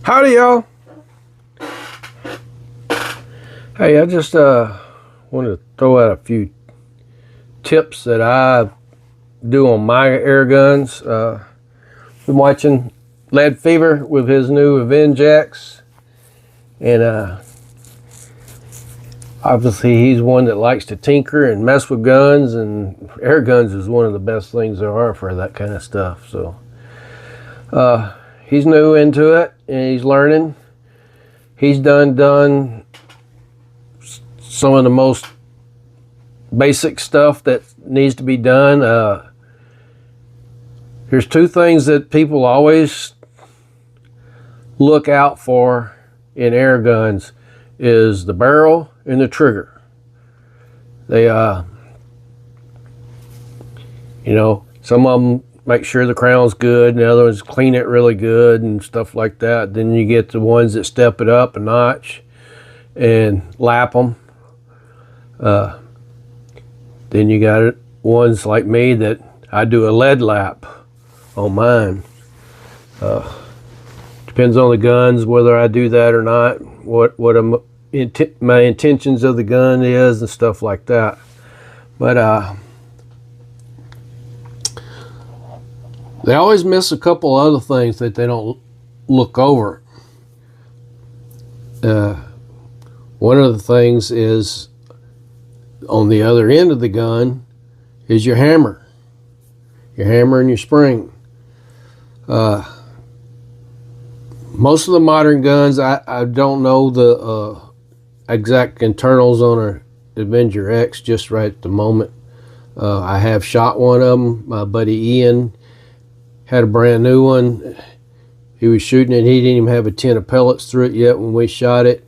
Howdy, y'all. Hey, I just wanted to throw out a few tips that I do on my air guns. Been watching Lead Fever with his new Avenge X, and obviously he's one that likes to tinker and mess with guns, and air guns is one of the best things there are for that kind of stuff. So he's new into it and he's learning. He's done some of the most basic stuff that needs to be done. There's two things that people always look out for in air guns is the barrel and the trigger. They some of them make sure the crown's good, and the other ones clean it really good and stuff like that. Then you get the ones that step it up a notch and lap them. Then you got ones like me that I do a lead lap on mine. Depends on the guns whether I do that or not, what my intentions of the gun is and stuff like that. But they always miss a couple other things that they don't look over. One of the things is on the other end of the gun is your hammer and your spring. Most of the modern guns, I don't know the exact internals on an Avenger X just right at the moment. I have shot one of them. My buddy Ian had a brand new one. He was shooting it. He didn't even have a tin of pellets through it yet when we shot it.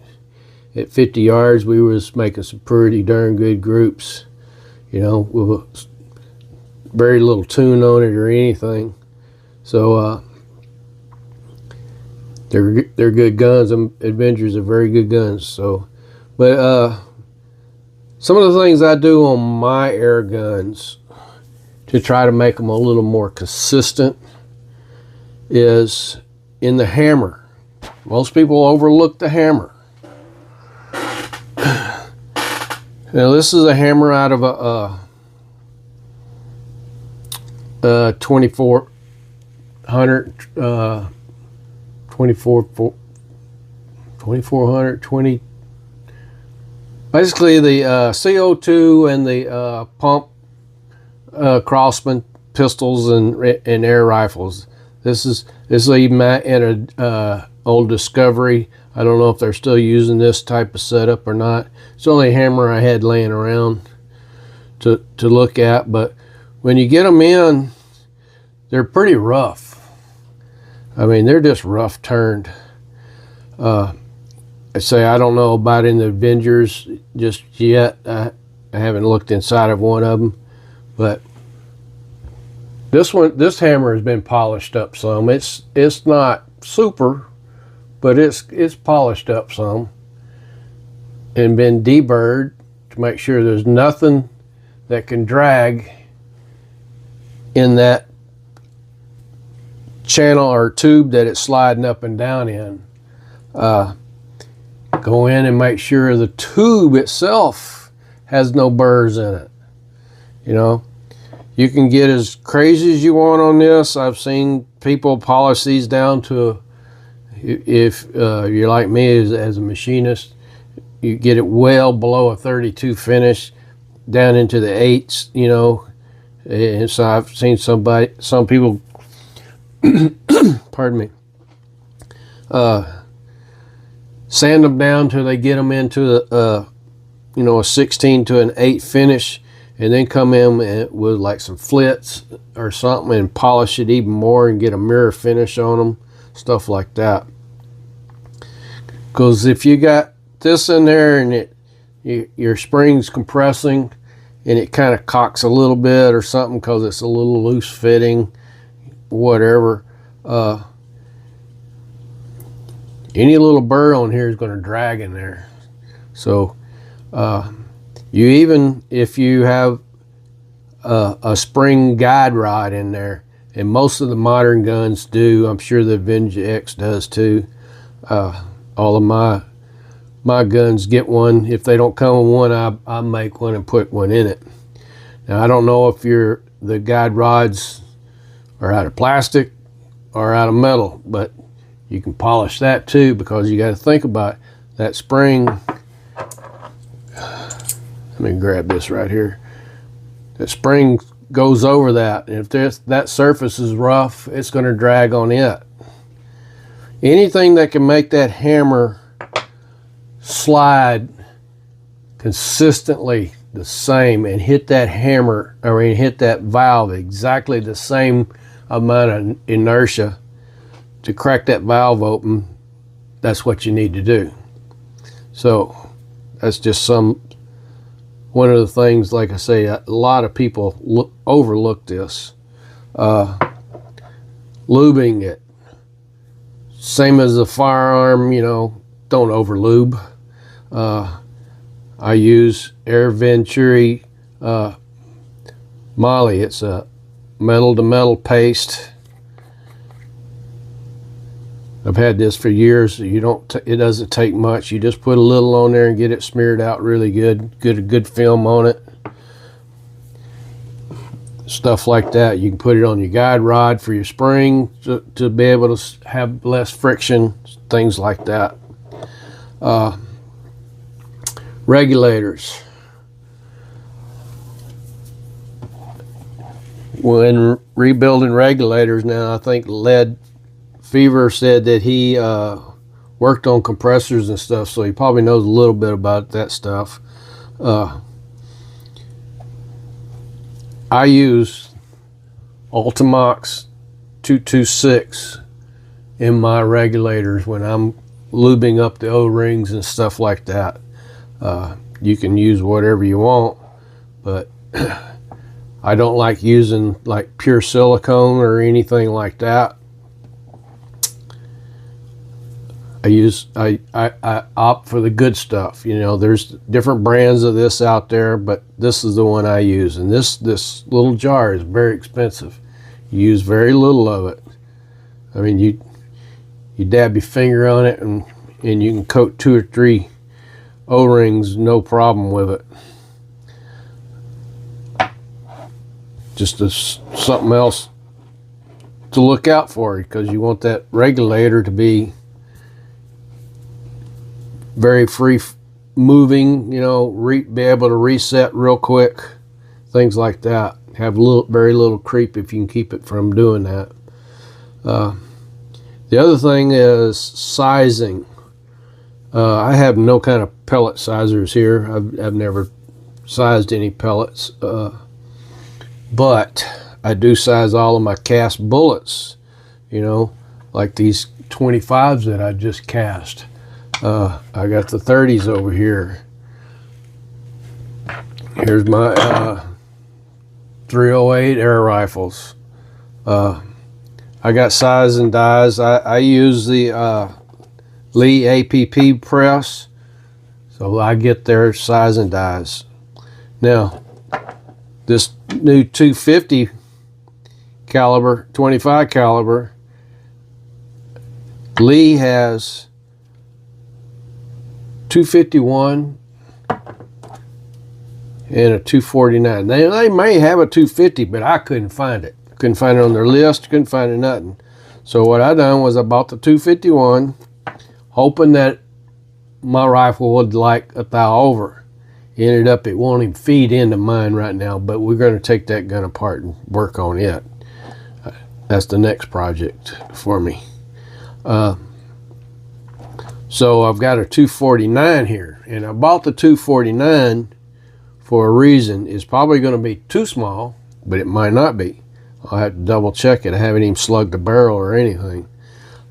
At 50 yards, we was making some pretty darn good groups, with very little tune on it or anything. So they're good guns. Avengers are very good guns. So, but some of the things I do on my air guns to try to make them a little more consistent is in the hammer. Most people overlook the hammer. Now this is a hammer out of a 2400 basically the CO2 and the pump Crossman pistols and air rifles. This is even in a old Discovery. I don't know if they're still using this type of setup or not. It's the only hammer I had laying around to look at, but when you get them in, they're pretty rough. I mean, they're just rough turned. I say I don't know about in the Avengers just yet. I haven't looked inside of one of them, but this hammer has been polished up some. It's not super, but it's polished up some and been deburred to make sure there's nothing that can drag in that channel or tube that it's sliding up and down in. Go in and make sure the tube itself has no burrs in it. You can get as crazy as you want on this. I've seen people polish these down to, if you're like me as a machinist, you get it well below a 32 finish, down into the 8s, And so I've seen some people, pardon me, sand them down till they get them into a 16 to an 8 finish, and then come in with like some flits or something and polish it even more and get a mirror finish on them, stuff like that. Because if you got this in there and your spring's compressing and it kind of cocks a little bit or something because it's a little loose fitting, whatever, any little burr on here is going to drag in there. So if you have a spring guide rod in there, and most of the modern guns do, I'm sure the Avenge X does too, All of my guns get one. If they don't come with one, I make one and put one in it. Now, I don't know if the guide rods are out of plastic or out of metal, but you can polish that too, because you got to think about that spring. Let me grab this right here. That spring goes over that, and if that surface is rough, it's going to drag on it. Anything that can make that hammer slide consistently the same and hit that hammer, or hit that valve exactly the same amount of inertia to crack that valve open, that's what you need to do. So that's just one of the things, like I say, a lot of people overlook this. Lubing it, same as a firearm, you know, don't over lube. I use Air Venturi Moly. It's a metal to metal paste. I've had this for years. It doesn't take much. You just put a little on there and get it smeared out really good. Get a good film on it. Stuff like that. You can put it on your guide rod for your spring to be able to have less friction. Things like that. Regulators. When rebuilding regulators now, I think Lead Fever said that he worked on compressors and stuff, so he probably knows a little bit about that stuff. I use Ultimox 226 in my regulators when I'm lubing up the O-rings and stuff like that. You can use whatever you want, but I don't like using like pure silicone or anything like that. I opt for the good stuff. You know, there's different brands of this out there, but this is the one I use. And this little jar is very expensive. You use very little of it. I mean, you dab your finger on it and you can coat 2 or 3 O-rings, no problem with it. Just as something else to look out for, because you want that regulator to be very free moving, you know, be able to reset real quick, things like that. Have very little creep if you can keep it from doing that. The other thing is sizing. I have no kind of pellet sizers here. I've never sized any pellets, but I do size all of my cast bullets, you know, like these 25s that I just cast. I got the 30s over here. Here's my 308 air rifles. I got size and dies. I use the Lee APP press, so I get their size and dies. Now, this new 250 caliber, 25 caliber, Lee has 251 and a 249. They may have a 250, but I couldn't find it. Couldn't find it on their list, couldn't find it nothing. So what I done was I bought the 251, hoping that my rifle would like a thou over. Ended up, it won't even feed into mine right now, but we're going to take that gun apart and work on it. That's the next project for me. So I've got a 249 here, and I bought the 249 for a reason. It's probably going to be too small, but it might not be. I'll have to double check it. I haven't even slugged the barrel or anything.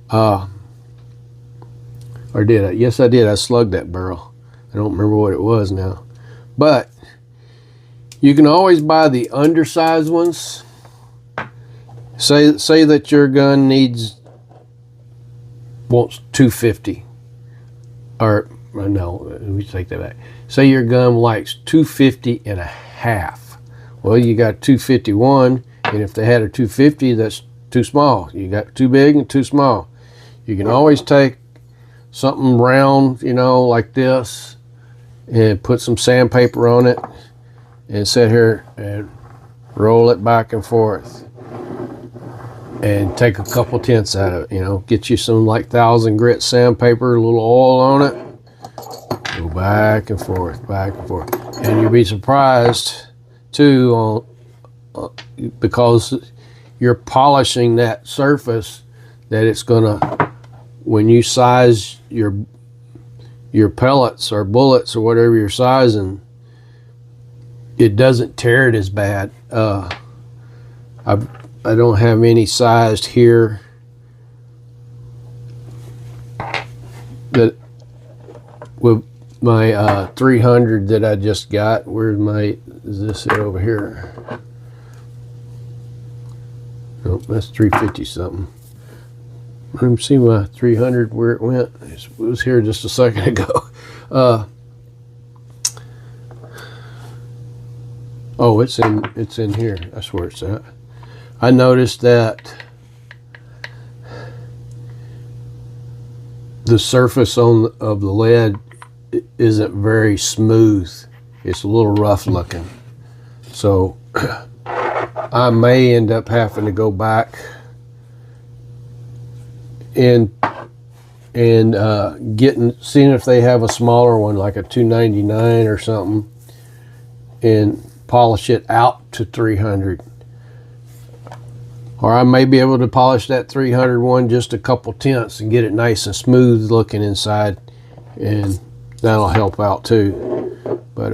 Or did I? Yes, I did. I slugged that barrel. I don't remember what it was now. But you can always buy the undersized ones. Say that your gun wants 250. Or no, let me take that back. Say your gun likes 250 and a half. Well, you got 251, and if they had a 250, that's too small. You got too big and too small. You can always take something round, you know, like this, and put some sandpaper on it and sit here and roll it back and forth and take a couple tenths out of it, you know, get you some like 1000 grit sandpaper, a little oil on it, go back and forth, and you'll be surprised too because you're polishing that surface, that it's gonna, when you size your pellets or bullets or whatever you're sizing, it doesn't tear it as bad. I don't have any sized here that with my 300 that I just got. Where's my, is this it over here? Nope, that's 350 something. Let me see my 300 where it went. It was here just a second ago. Oh, it's in here. That's where it's at. I noticed that the surface of the lead isn't very smooth. It's a little rough looking. So I may end up having to go back and seeing if they have a smaller one, like a 299 or something, and polish it out to 300. Or I may be able to polish that 300 one just a couple tenths and get it nice and smooth looking inside, and that'll help out too. But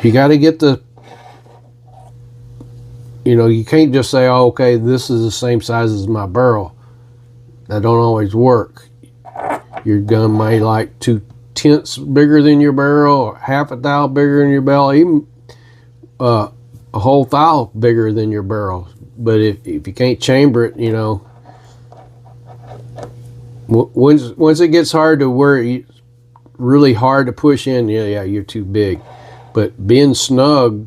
you got to get the, you know, you can't just say, oh, okay, this is the same size as my barrel. That don't always work. Your gun may like 2 tenths bigger than your barrel, or half a thou bigger than your barrel, even a whole thou bigger than your barrel. But if you can't chamber it, you know, once it gets hard to where it's really hard to push in, yeah, you're too big. But being snug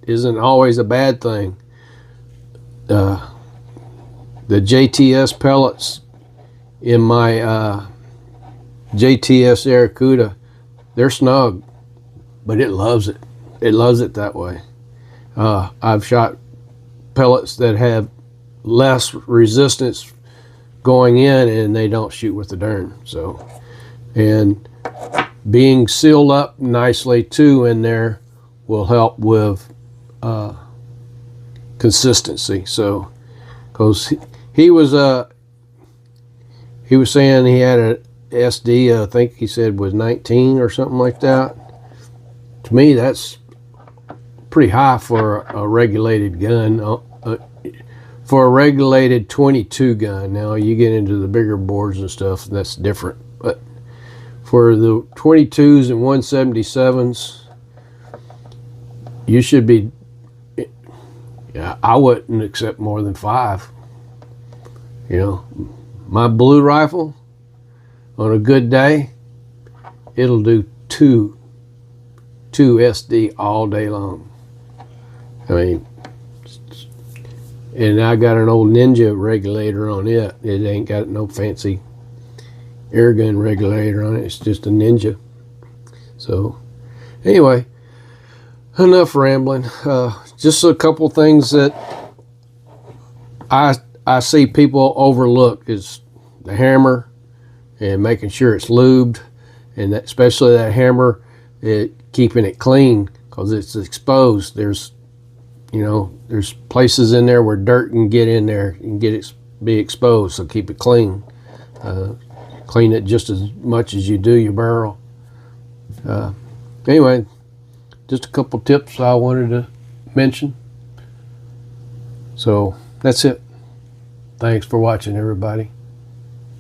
isn't always a bad thing. The JTS pellets in my JTS Barracuda, they're snug, but it loves it. It loves it that way. I've shot pellets that have less resistance going in, and they don't shoot with the darn. So, and being sealed up nicely too in there will help with consistency. So, because he was saying he had a SD, I think he said was 19 or something like that. To me, that's pretty high for a regulated gun. For a regulated 22 gun. Now you get into the bigger bores and stuff, and that's different. But for the 22s and 177s, you should be, yeah, I wouldn't accept more than 5. You know, my blue rifle, on a good day, it'll do 2 SD all day long. I mean, and I got an old Ninja regulator on it. It ain't got no fancy airgun regulator on it. It's just a Ninja. So anyway, enough rambling. Just a couple things that I see people overlook is the hammer and making sure it's lubed, and that, especially that hammer, keeping it clean, because it's exposed. There's, you know, there's places in there where dirt can get in there and be exposed, so keep it clean. Clean it just as much as you do your barrel. Anyway, just a couple tips I wanted to mention. So that's it. Thanks for watching, everybody.